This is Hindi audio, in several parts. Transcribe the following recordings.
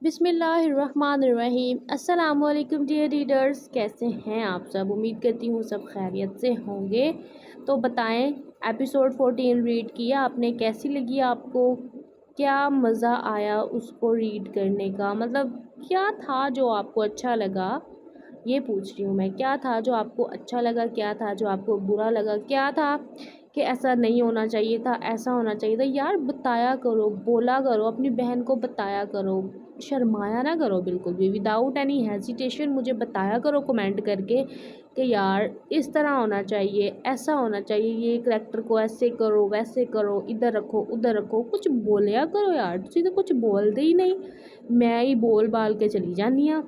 बिस्मिल्लाहिर्रहमानिर्रहीम। अस्सलामुअलैकुम डियर रीडर्स, कैसे हैं आप सब? उम्मीद करती हूँ सब खैरियत से होंगे। तो बताएं, एपिसोड 14 रीड किया आपने? कैसी लगी आपको? क्या मज़ा आया उसको रीड करने का? मतलब क्या था जो आपको अच्छा लगा, ये पूछ रही हूँ मैं। क्या था जो आपको अच्छा लगा, क्या था जो आपको बुरा लगा, क्या था कि ऐसा नहीं होना चाहिए था, ऐसा होना चाहिए था? यार बताया करो, बोला करो, अपनी बहन को बताया करो, शर्माया ना करो बिल्कुल भी। विदाउट एनी हेजिटेशन मुझे बताया करो कमेंट करके कि यार इस तरह होना चाहिए, ऐसा होना चाहिए, ये करैक्टर को ऐसे करो, वैसे करो, इधर रखो, उधर रखो। कुछ बोलिया करो यार, तुसी तो कुछ बोलते ही नहीं। मैं ही बोल बाल के चली जानी हाँ,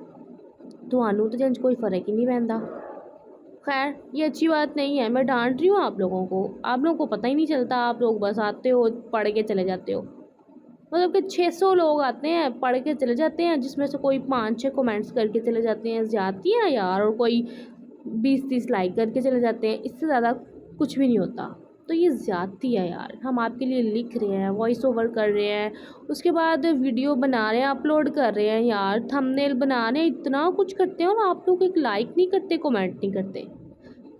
तो जंज कोई फ़र्क ही नहीं पैंदा। खैर, ये अच्छी बात नहीं है, मैं डांट रही हूँ आप लोगों को। आप लोगों को पता ही नहीं चलता, आप लोग बस आते हो, पढ़ के चले जाते हो। मतलब कि 600 लोग आते हैं, पढ़ के चले जाते हैं, जिसमें से कोई 5-6 कमेंट्स करके चले जाते हैं, जाती हैं यार, और कोई 20-30 लाइक करके चले जाते हैं। इससे ज़्यादा कुछ भी नहीं होता। तो ये ज़्यादती है यार। हम आपके लिए लिख रहे हैं, वॉइस ओवर कर रहे हैं, उसके बाद वीडियो बना रहे हैं, अपलोड कर रहे हैं यार, थंबनेल बना रहे हैं, इतना कुछ करते हैं, और आप लोग एक लाइक नहीं करते, कमेंट नहीं करते।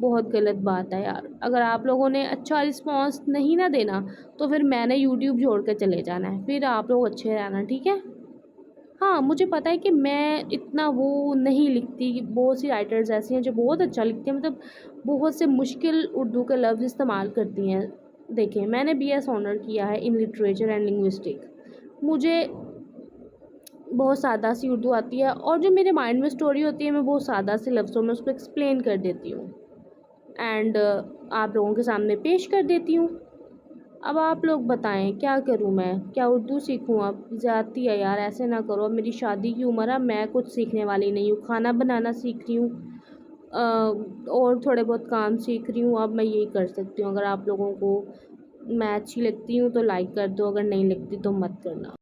बहुत गलत बात है यार। अगर आप लोगों ने अच्छा रिस्पांस नहीं ना देना, तो फिर मैंने यूट्यूब छोड़ कर चले जाना है। फिर आप लोग अच्छे रहना, ठीक है? हाँ, मुझे पता है कि मैं इतना वो नहीं लिखती। बहुत सी राइटर्स ऐसी हैं जो बहुत अच्छा लिखती हैं, मतलब बहुत से मुश्किल उर्दू के लफ्ज़ इस्तेमाल करती हैं। देखिए, मैंने बीएस ऑनर किया है इन लिटरेचर एंड लिंग्विस्टिक। मुझे बहुत सादा सी उर्दू आती है, और जो मेरे माइंड में स्टोरी होती है, मैं बहुत सादा से लफ्ज़ों में उसको एक्सप्लेन कर देती हूँ एंड आप लोगों के सामने पेश कर देती हूँ। अब आप लोग बताएं, क्या करूँ मैं? क्या उर्दू सीखूँ? अब ज़्यादती है यार, ऐसे ना करो। अब मेरी शादी की उम्र है, मैं कुछ सीखने वाली नहीं हूँ। खाना बनाना सीख रही हूँ, और थोड़े बहुत काम सीख रही हूँ। अब मैं यही कर सकती हूँ। अगर आप लोगों को मैं अच्छी लगती हूँ तो लाइक कर दो, अगर नहीं लगती तो मत करना।